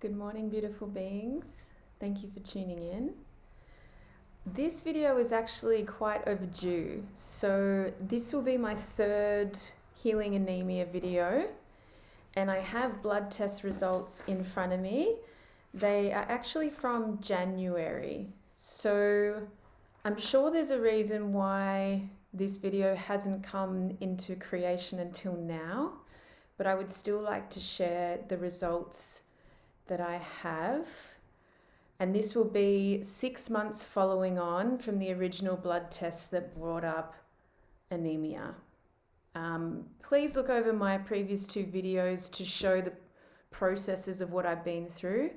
Good morning, beautiful beings. Thank you for tuning in. This video is actually quite overdue. So this will be my third healing anemia video, and I have blood test results in front of me. They are actually from January. So I'm sure there's a reason why this video hasn't come into creation until now, but I would still like to share the results that I have, and this will be 6 months following on from the original blood test that brought up anemia. Please look over my previous two videos to show the processes of what I've been through,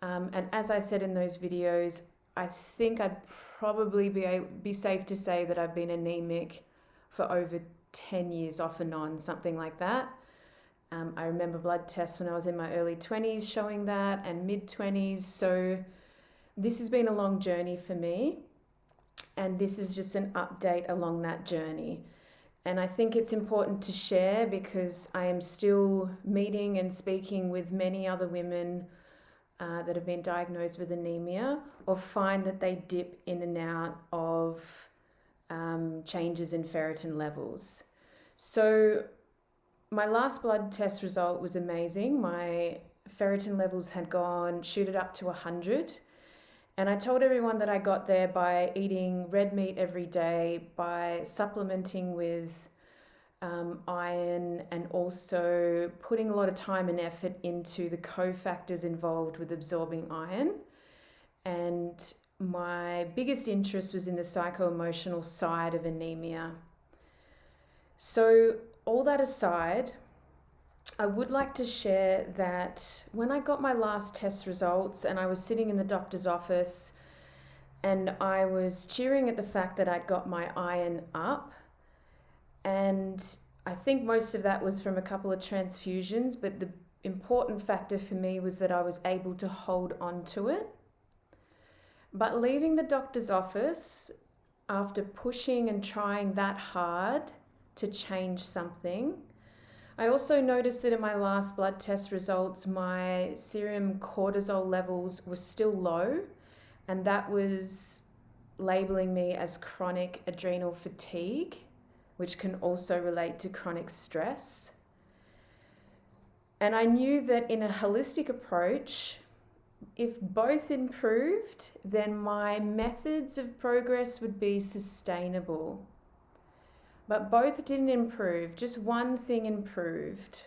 and as I said in those videos, I think I'd probably be safe to say that I've been anemic for over 10 years off and on, something like that. I remember blood tests when I was in my early 20s showing that, and mid 20s. So this has been a long journey for me, and this is just an update along that journey. And I think it's important to share because I am still meeting and speaking with many other women that have been diagnosed with anemia or find that they dip in and out of changes in ferritin levels. So my last blood test result was amazing. My ferritin levels had shooted up to 100. And I told everyone that I got there by eating red meat every day, by supplementing with iron, and also putting a lot of time and effort into the cofactors involved with absorbing iron. And my biggest interest was in the psycho-emotional side of anemia. So all that aside, I would like to share that when I got my last test results and I was sitting in the doctor's office and I was cheering at the fact that I'd got my iron up, and I think most of that was from a couple of transfusions, but the important factor for me was that I was able to hold on to it. But leaving the doctor's office after pushing and trying that hard to change something, I also noticed that in my last blood test results, my serum cortisol levels were still low, and that was labeling me as chronic adrenal fatigue, which can also relate to chronic stress. And I knew that in a holistic approach, if both improved, then my methods of progress would be sustainable. But both didn't improve, just one thing improved.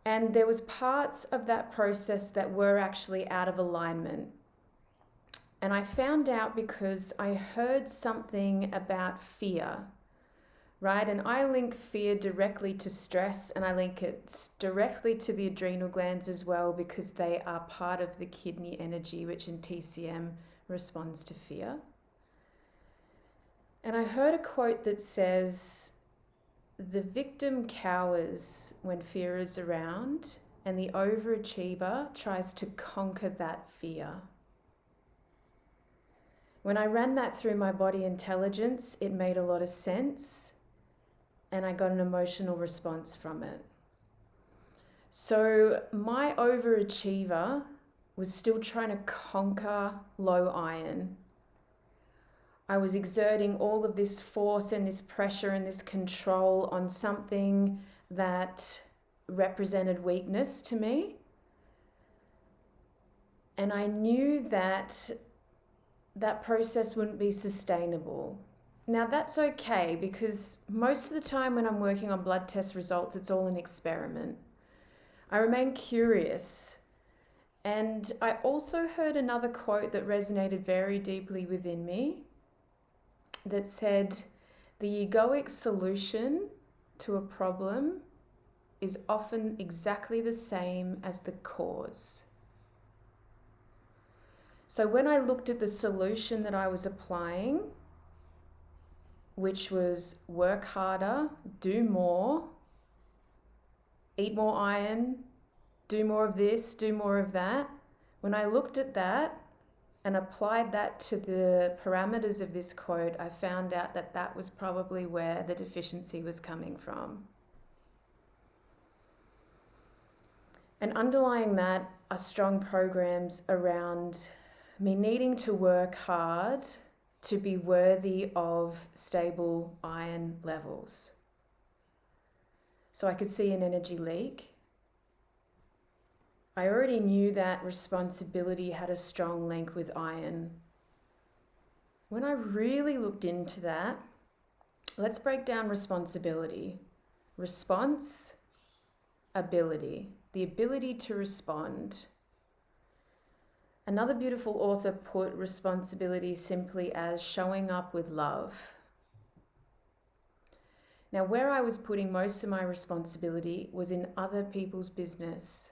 And there was parts of that process that were actually out of alignment. And I found out because I heard something about fear, right? And I link fear directly to stress, and I link it directly to the adrenal glands as well, because they are part of the kidney energy, which in TCM responds to fear. And I heard a quote that says, "The victim cowers when fear is around, and the overachiever tries to conquer that fear." When I ran that through my body intelligence, it made a lot of sense, and I got an emotional response from it. So my overachiever was still trying to conquer low iron. I was exerting all of this force and this pressure and this control on something that represented weakness to me. And I knew that that process wouldn't be sustainable. Now that's okay, because most of the time when I'm working on blood test results, it's all an experiment. I remain curious. And I also heard another quote that resonated very deeply within me, that said, "The egoic solution to a problem is often exactly the same as the cause." So when I looked at the solution that I was applying, which was work harder, do more, eat more iron, do more of this, do more of that, when I looked at that and applied that to the parameters of this quote, I found out that that was probably where the deficiency was coming from. And underlying that are strong programs around me needing to work hard to be worthy of stable iron levels. So I could see an energy leak. I already knew that responsibility had a strong link with iron. When I really looked into that, let's break down responsibility. Response, ability. The ability to respond. Another beautiful author put responsibility simply as showing up with love. Now, where I was putting most of my responsibility was in other people's business,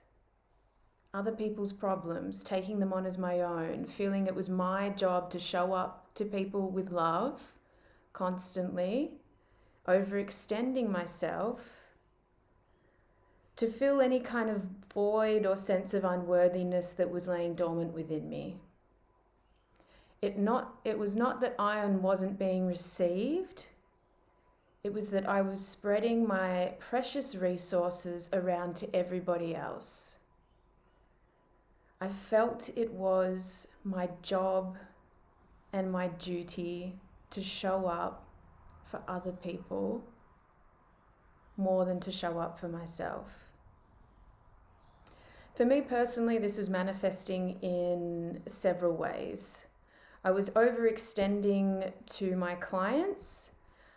other people's problems, taking them on as my own, feeling it was my job to show up to people with love constantly, overextending myself to fill any kind of void or sense of unworthiness that was laying dormant within me. It was not that iron wasn't being received. It was that I was spreading my precious resources around to everybody else. I felt it was my job and my duty to show up for other people more than to show up for myself. For me personally, this was manifesting in several ways. I was overextending to my clients,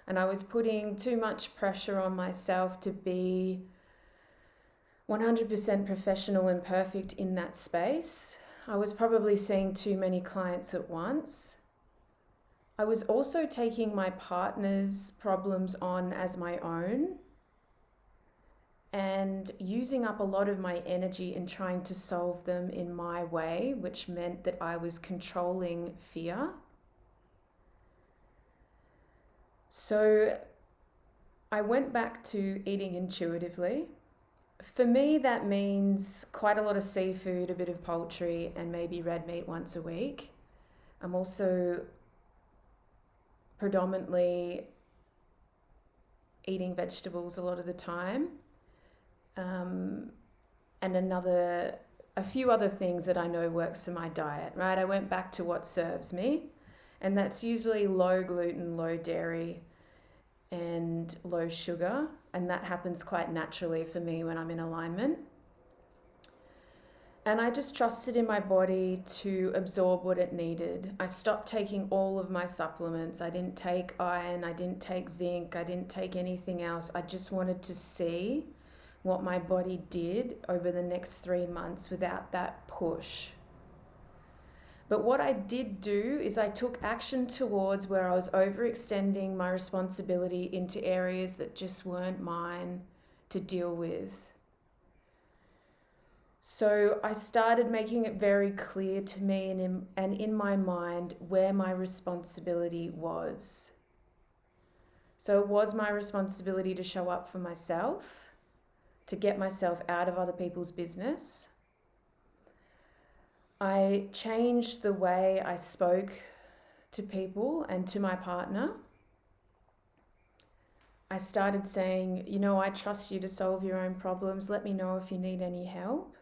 and I was putting too much pressure on myself to be 100% professional and perfect in that space. I was probably seeing too many clients at once. I was also taking my partner's problems on as my own and using up a lot of my energy in trying to solve them in my way, which meant that I was controlling fear. So I went back to eating intuitively. For me, that means quite a lot of seafood, a bit of poultry, and maybe red meat once a week. I'm also predominantly eating vegetables a lot of the time. And a few other things that I know works for my diet, right? I went back to what serves me, and that's usually low gluten, low dairy, and low sugar, and that happens quite naturally for me when I'm in alignment. And I just trusted in my body to absorb what it needed. I stopped taking all of my supplements. I didn't take iron, I didn't take zinc, I didn't take anything else. I just wanted to see what my body did over the next 3 months without that push. But what I did do is I took action towards where I was overextending my responsibility into areas that just weren't mine to deal with. So I started making it very clear to me and in my mind where my responsibility was. So it was my responsibility to show up for myself, to get myself out of other people's business. I changed the way I spoke to people and to my partner. I started saying, I trust you to solve your own problems. Let me know if you need any help.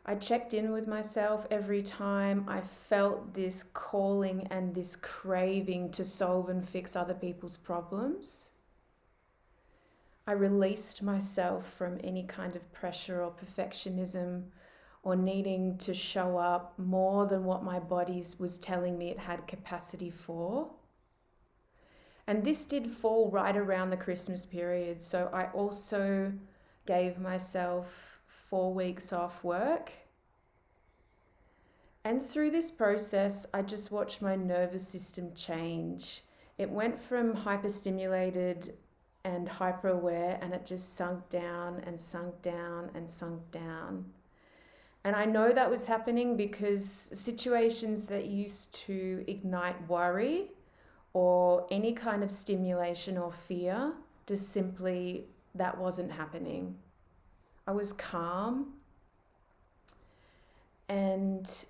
I checked in with myself every time I felt this calling and this craving to solve and fix other people's problems. I released myself from any kind of pressure or perfectionism or needing to show up more than what my body was telling me it had capacity for. And this did fall right around the Christmas period. So I also gave myself 4 weeks off work. And through this process, I just watched my nervous system change. It went from hyperstimulated and hyper aware, and it just sunk down and sunk down and sunk down. And I know that was happening because situations that used to ignite worry or any kind of stimulation or fear, just simply that wasn't happening. I was calm, and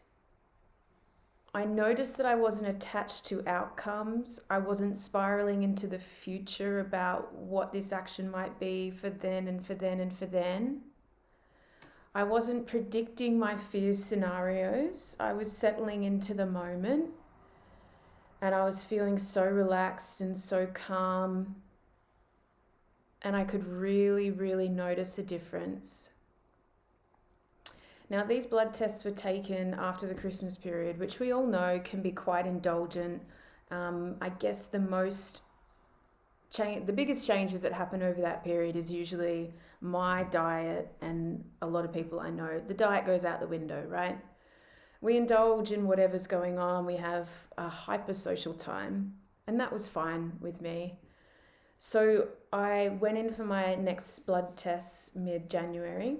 I noticed that I wasn't attached to outcomes. I wasn't spiraling into the future about what this action might be for then and for then and for then. I wasn't predicting my fears scenarios. I was settling into the moment, and I was feeling so relaxed and so calm, and I could really, really notice a difference. Now, these blood tests were taken after the Christmas period, which we all know can be quite indulgent. I guess the biggest changes that happen over that period is usually my diet, and a lot of people I know, the diet goes out the window, right? We indulge in whatever's going on. We have a hyper social time, and that was fine with me. So I went in for my next blood tests mid-January.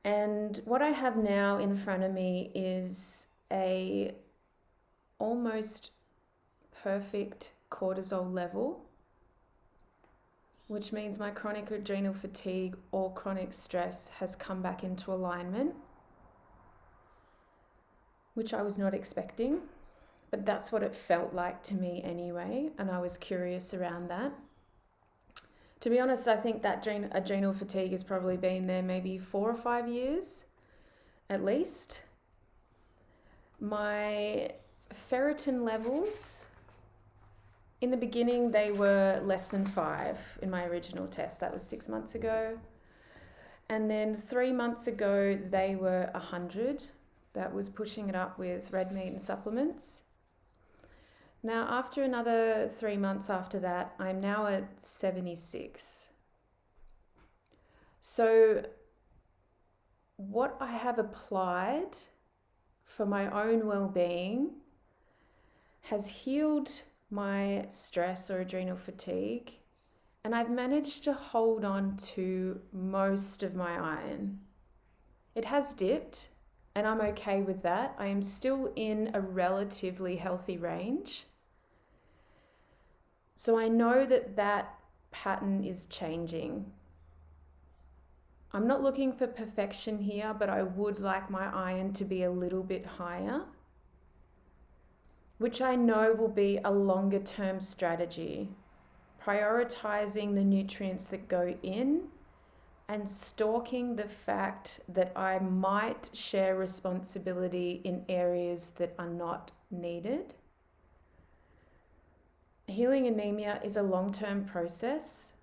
And what I have now in front of me is a almost perfect cortisol level, which means my chronic adrenal fatigue or chronic stress has come back into alignment, which I was not expecting, but that's what it felt like to me anyway, and I was curious around that. To be honest, I think that adrenal fatigue has probably been there maybe 4 or 5 years, at least. My ferritin levels, in the beginning, they were less than 5 in my original test. That was 6 months ago. And then 3 months ago, they were 100. That was pushing it up with red meat and supplements. Now, after another 3 months after that, I'm now at 76. So what I have applied for my own well-being has healed my stress or adrenal fatigue, and I've managed to hold on to most of my iron. It has dipped, and I'm okay with that. I am still in a relatively healthy range. So I know that that pattern is changing. I'm not looking for perfection here, but I would like my iron to be a little bit higher, which I know will be a longer term strategy, prioritizing the nutrients that go in and stalking the fact that I might share responsibility in areas that are not needed. Healing anemia is a long-term process.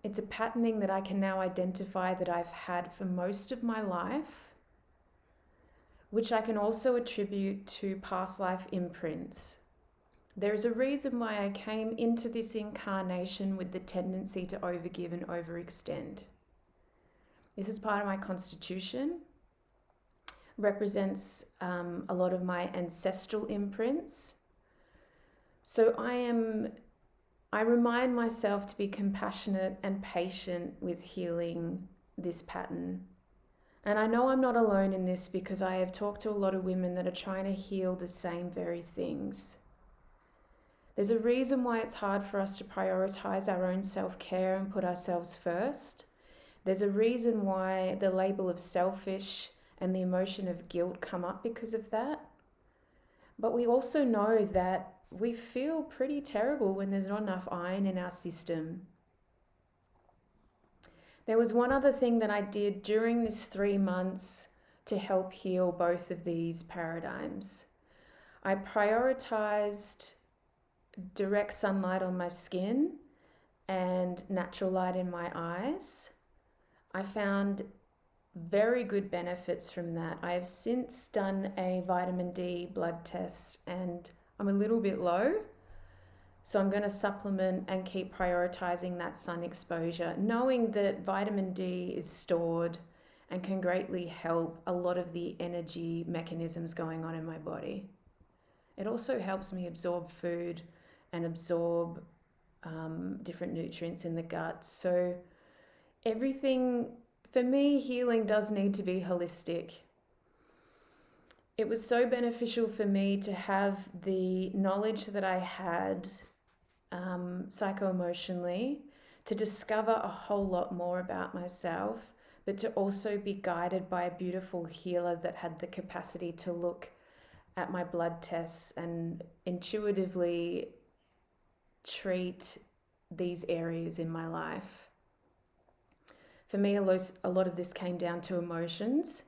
It's a patterning that I can now identify that I've had for most of my life, which I can also attribute to past life imprints. There is a reason why I came into this incarnation with the tendency to overgive and overextend. This is part of my constitution, represents a lot of my ancestral imprints. So I remind myself to be compassionate and patient with healing this pattern. And I know I'm not alone in this because I have talked to a lot of women that are trying to heal the same very things. There's a reason why it's hard for us to prioritize our own self-care and put ourselves first. There's a reason why the label of selfish and the emotion of guilt come up because of that. But we also know that we feel pretty terrible when there's not enough iron in our system. There was one other thing that I did during this 3 months to help heal both of these paradigms. I prioritized direct sunlight on my skin and natural light in my eyes. I found very good benefits from that. I have since done a vitamin D blood test and I'm a little bit low, so I'm going to supplement and keep prioritizing that sun exposure, knowing that vitamin D is stored and can greatly help a lot of the energy mechanisms going on in my body. It also helps me absorb food and absorb different nutrients in the gut. So everything, for me, healing does need to be holistic. It was so beneficial for me to have the knowledge that I had psycho-emotionally, to discover a whole lot more about myself, but to also be guided by a beautiful healer that had the capacity to look at my blood tests and intuitively treat these areas in my life. For me, a lot of this came down to emotions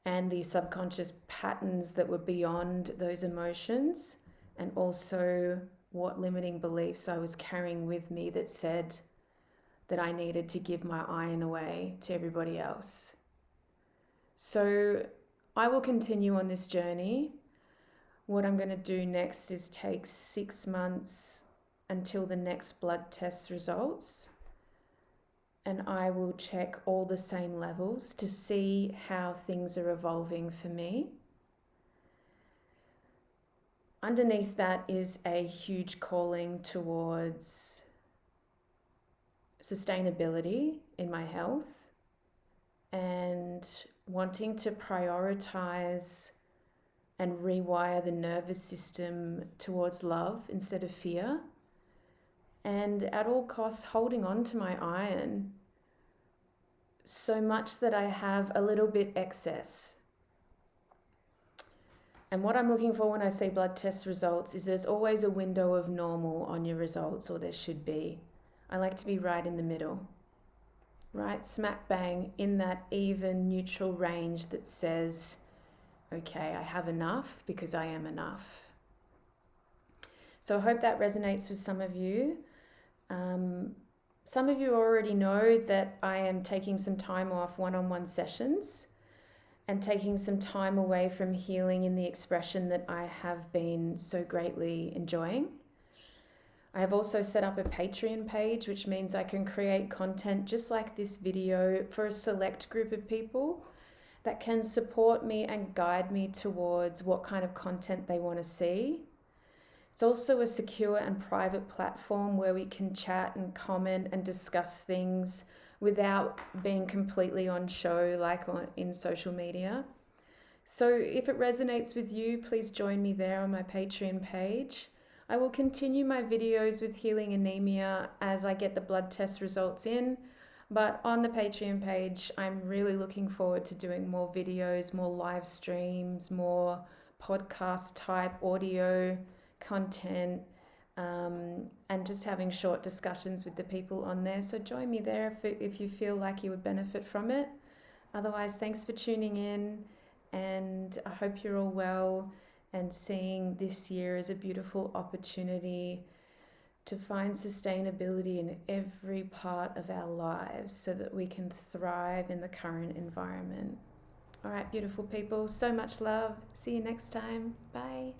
and the subconscious patterns that were beyond those emotions, and also what limiting beliefs I was carrying with me that said that I needed to give my iron away to everybody else. So I will continue on this journey. What I'm going to do next is take 6 months until the next blood test results, and I will check all the same levels to see how things are evolving for me. Underneath that is a huge calling towards sustainability in my health and wanting to prioritize and rewire the nervous system towards love instead of fear, and at all costs holding on to my iron so much that I have a little bit excess. And what I'm looking for when I say blood test results is there's always a window of normal on your results, or there should be. I like to be right in the middle, right smack bang in that even neutral range that says, okay, I have enough because I am enough. So I hope that resonates with some of you. Some of you already know that I am taking some time off one-on-one sessions and taking some time away from healing in the expression that I have been so greatly enjoying. I have also set up a Patreon page, which means I can create content just like this video for a select group of people that can support me and guide me towards what kind of content they want to see. It's also a secure and private platform where we can chat and comment and discuss things without being completely on show like in social media. So if it resonates with you, please join me there on my Patreon page. I will continue my videos with healing anemia as I get the blood test results in, but on the Patreon page, I'm really looking forward to doing more videos, more live streams, more podcast type audio content, and just having short discussions with the people on there. So join me there if you feel like you would benefit from it. Otherwise, thanks for tuning in, and I hope you're all well and seeing this year as a beautiful opportunity to find sustainability in every part of our lives so that we can thrive in the current environment. All right, beautiful people, so much love. See you next time. Bye.